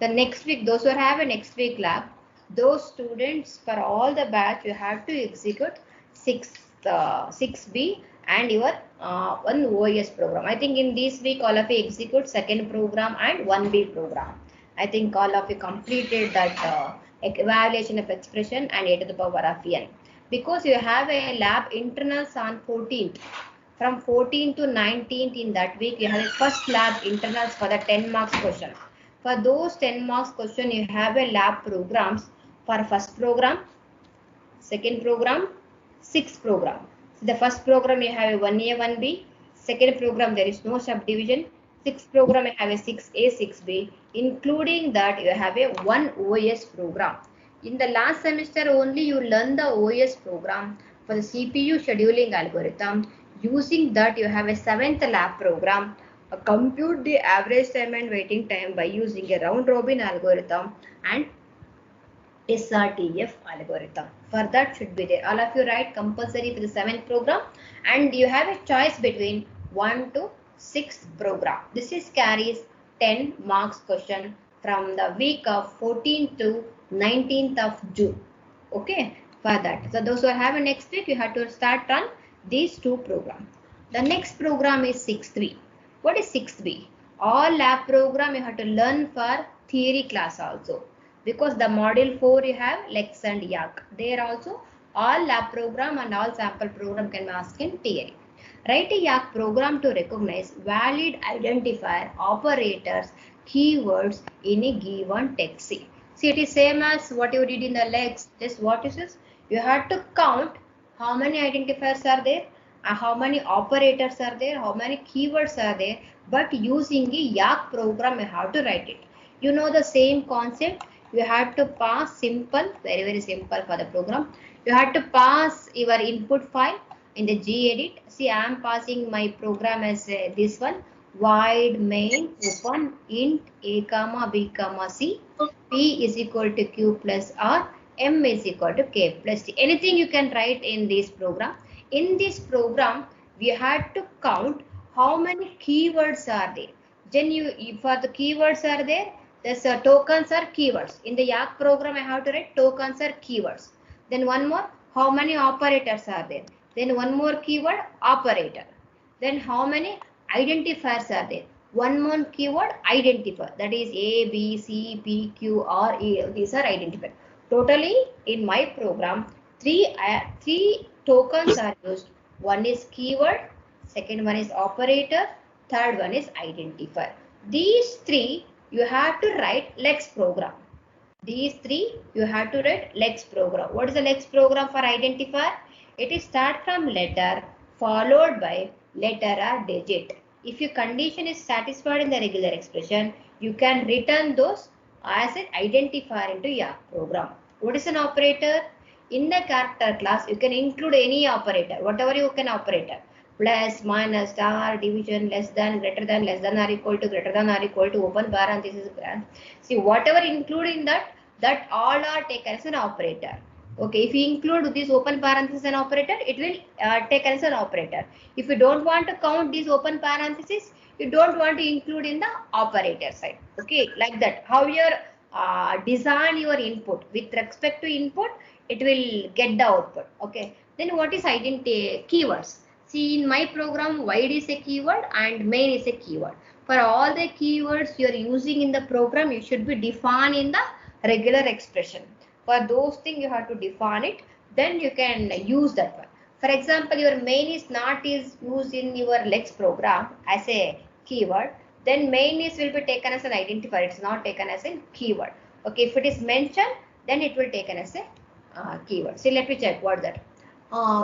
The next week, those who have a next week lab, those students for all the batch, you have to execute 6B and your one OS program. I think in this week, all of you execute second program and 1B program. I think all of you completed that evaluation of expression and a to the power of n. Because you have a lab internals on 14th. From 14th to 19th in that week, you have a first lab internals for the 10 marks question. For those 10 marks question, you have a lab programs for first program, second program, sixth program. So the first program you have a 1A, 1B. Second program there is no subdivision. Sixth program you have a 6A, 6B. Including that you have a 1 OS program. In the last semester only you learn the OS program for the CPU scheduling algorithm. Using that you have a 7th lab program. Compute the average time and waiting time by using a round robin algorithm and SRTF algorithm. For that should be there. All of you write compulsory for the 7th program and you have a choice between 1 to 6 program. This is carries 10 marks question from the week of 14th to 19th of June. Okay, for that. So those who have a next week, you have to start on these two programs. The next program is 6.3. What is 6B? All lab program you have to learn for theory class also. Because the module 4 you have Lex and Yak. There also all lab program and all sample program can be asked in theory. Write a Yak program to recognize valid identifier operators keywords in a given text. See, it is same as what you did in the Lex. Just what is this? You have to count how many identifiers are there, how many operators are there, how many keywords are there, but using a Yak program you have to write it. You know the same concept. You have to pass simple, very simple for the program. You have to pass your input file in the gedit. See, I am passing my program as this one, void main open int a comma b comma c, p is equal to q plus r, m is equal to k plus t. Anything you can write in this program. In this program, we had to count how many keywords are there. Then for the keywords are there, this tokens are keywords. In the Yak program, I have to write tokens are keywords. Then one more, how many operators are there? Then one more keyword, operator. Then how many identifiers are there? One more keyword, identifier. That is A, B, C, P, Q, R, E. These are identifiers. Totally, in my program, three tokens are used. One is keyword, second one is operator, third one is identifier. These three you have to write Lex program. These three you have to write Lex program. What is the Lex program for identifier? It is start from letter followed by letter or digit. If your condition is satisfied in the regular expression, you can return those as an identifier into your program. What is an operator? In the character class, you can include any operator, whatever you can operator. Plus, minus, star, division, less than, greater than, less than or equal to, greater than or equal to, open parenthesis. See, whatever included in that all are taken as an operator. Okay, if you include this open parenthesis and operator, it will take as an operator. If you don't want to count these open parentheses, you don't want to include in the operator side. Okay, like that. How you design your input with respect to input, it will get the output. Okay, then what is identity keywords? See, in my program, void is a keyword and main is a keyword. For all the keywords you are using in the program, you should be defined in the regular expression. For those things, you have to define it. Then you can use that one. For example, your main is not is used in your Lex program as a keyword. Then main is will be taken as an identifier. It's not taken as a keyword. Okay, if it is mentioned, then it will taken as a keyword. So let me check what that.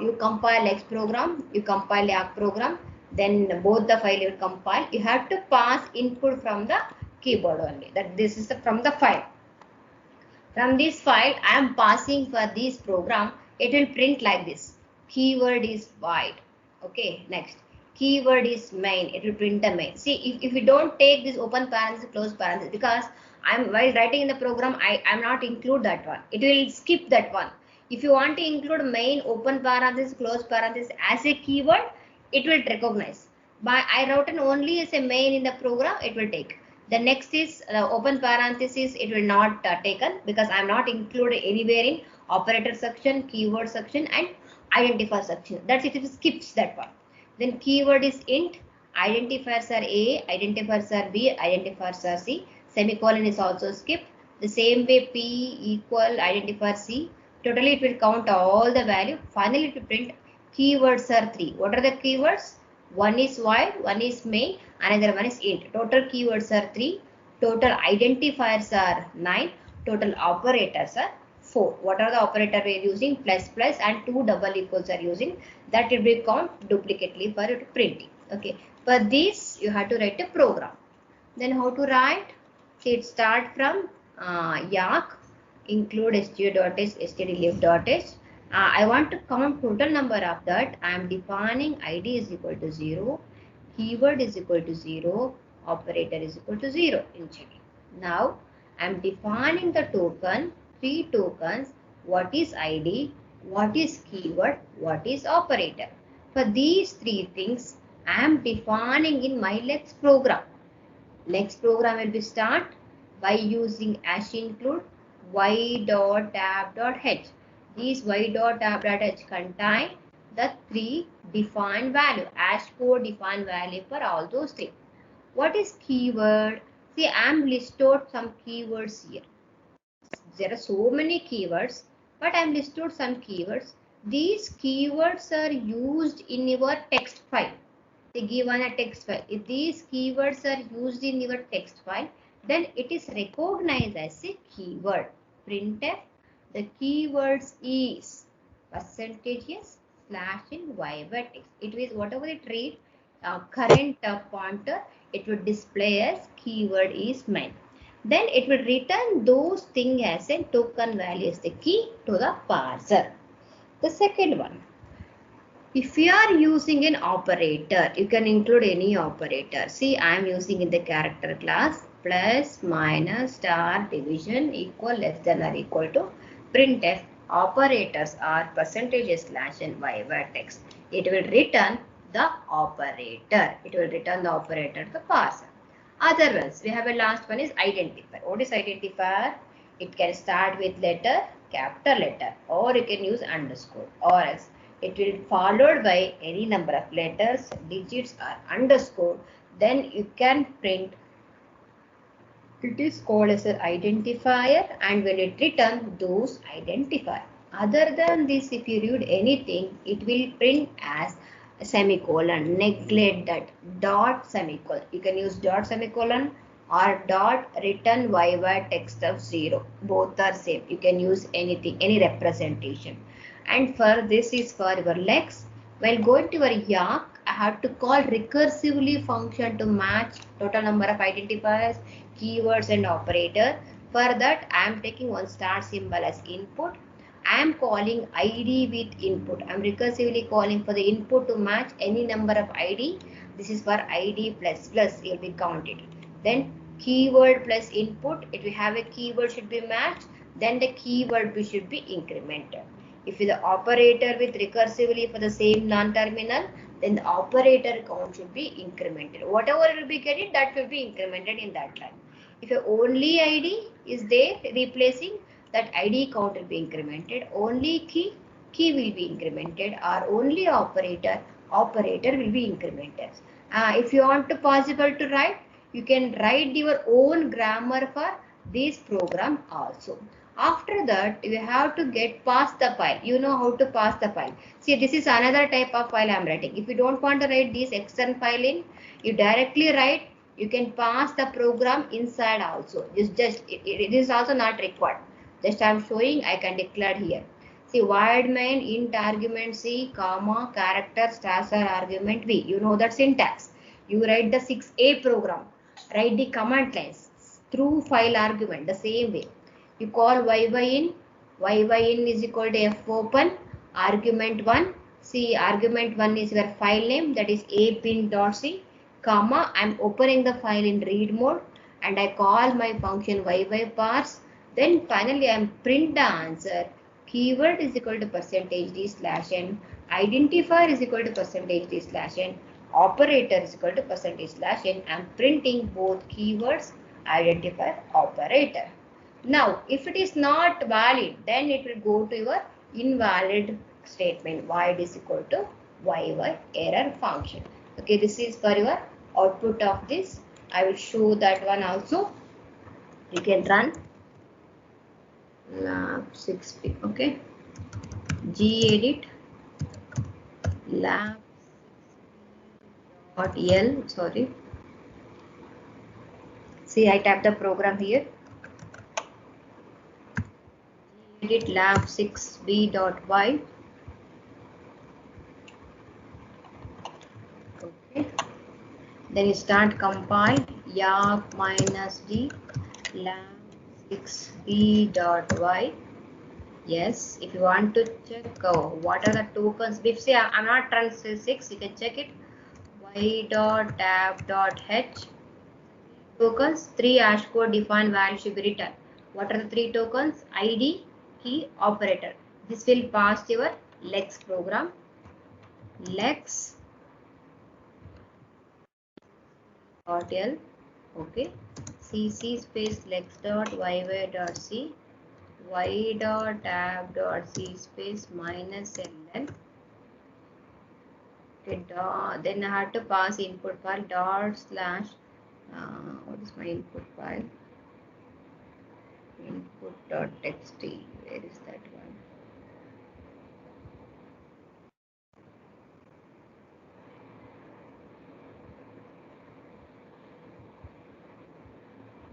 You compile X program, you compile Yak program, then both the file you compile. You have to pass input from the keyboard only. That this is from the file. From this file, I am passing for this program. It will print like this. Keyword is void. Okay, next. Keyword is main. It will print the main. See, if you don't take this open parenthesis, close parenthesis, because while writing in the program, I am not include that one. It will skip that one. If you want to include main, open parenthesis, close parenthesis as a keyword, it will recognize. But I wrote an only as a main in the program, it will take. The next is open parenthesis. It will not taken because I am not included anywhere in operator section, keyword section, and identifier section. That's it. It skips that one. Then keyword is int. Identifiers are A, identifiers are B, identifiers are C. Semicolon is also skipped. The same way P equal identifier C. Totally it will count all the value. Finally to print keywords are 3. What are the keywords? One is void, one is main, another one is int. Total keywords are 3. Total identifiers are 9. Total operators are 4. What are the operator we are using? Plus plus and 2 double equals are using. That will be count duplicately for printing. Okay. For this you have to write a program. Then how to write? See, it start from yak include std.h stdlib.h. I want to count total number of that. I am defining id is equal to 0, keyword is equal to 0, operator is equal to 0 initially. Now I am defining the token, 3 tokens, what is id, what is keyword, what is operator. For these 3 things I am defining in my Lex program. Next program will be start by using hash include y.tab.h. These y.tab.h contain the 3 defined value, hash code defined value for all those 3. What is keyword? See, I am listed some keywords here. There are so many keywords, but I am listed some keywords. These keywords are used in your text file. They given a text file. If these keywords are used in your text file, then it is recognized as a keyword. Printf, the keywords is percentages slash in y by text. It is whatever it read current pointer, it will display as keyword is main. Then it will return those things as a token value as the key to the parser. The second one. If you are using an operator, you can include any operator. See, I am using in the character class plus, minus, star, division, equal, less than or equal to. Printf operators are percentages slash and y by text. It will return the operator. It will return the operator to the parser. Other ones, we have a last one is identifier. What is identifier? It can start with letter, capital letter, or you can use underscore or else. It will followed by any number of letters, digits or underscore. Then you can print. It is called as an identifier, and when it return those identifier. Other than this, if you read anything, it will print as a semicolon. Neglect that dot semicolon. You can use dot semicolon or dot return y by text of 0. Both are same. You can use anything, any representation. And for this is for your lex. While going to your yak, I have to call recursively function to match total number of identifiers, keywords and operator. For that, I am taking one star symbol as input. I am calling id with input. I am recursively calling for the input to match any number of id. This is for id plus plus, it will be counted. Then keyword plus input, it will have a keyword should be matched. Then the keyword should be incremented. If the operator with recursively for the same non-terminal, then the operator count should be incremented. Whatever will be getting, that will be incremented in that line. If only id is there replacing, that id count will be incremented. Only key will be incremented, or only operator will be incremented. If you want to possible to write, you can write your own grammar for this program also. After that, you have to get past the file. You know how to pass the file. See, this is another type of file I am writing. If you don't want to write this external file in, you directly write. You can pass the program inside also. It is also not required. Just I am showing. I can declare here. See, void main int argument c, comma, character star argument v. You know that syntax. You write the 6a program. Write the command lines through file argument the same way. You call y by in is equal to f open argument 1. See, argument 1 is your file name, that is apin.c, comma, I am opening the file in read mode and I call my function y by parse. Then finally I am print the answer. Keyword is equal to percentage d slash n, identifier is equal to percentage d slash n, operator is equal to percentage slash n. I am printing both keywords identifier operator. Now, if it is not valid, then it will go to your invalid statement, void is equal to yy error function. Okay, this is for your output of this. I will show that one also. You can run lab 6p. Okay, gedit lab 6p.l. Sorry. See, I tap the program here. Gedit lab 6b.y. Okay. Then you start compile yap minus d lab 6b.y. Yes, if you want to check what are the tokens, if say I'm not run 6, you can check it. y.tab.h tokens, 3 hash code defined value should be written. What are the 3 tokens? ID, key, operator. This will pass your lex program. Lex dot l. Okay. cc space lex dot yy dot c y dot tab dot c space minus ln. Okay, then I have to pass input file dot slash what is my input file? Input dot txt. Where is that one?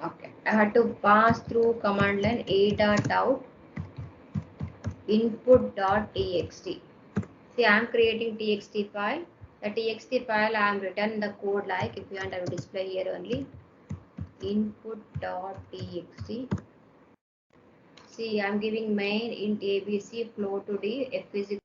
Okay, I had to pass through command line a dot out input dot txt. See, I am creating txt file. The txt file I am written the code like, if you want I will display here only input dot txt. See, I am giving main int abc flow to d f is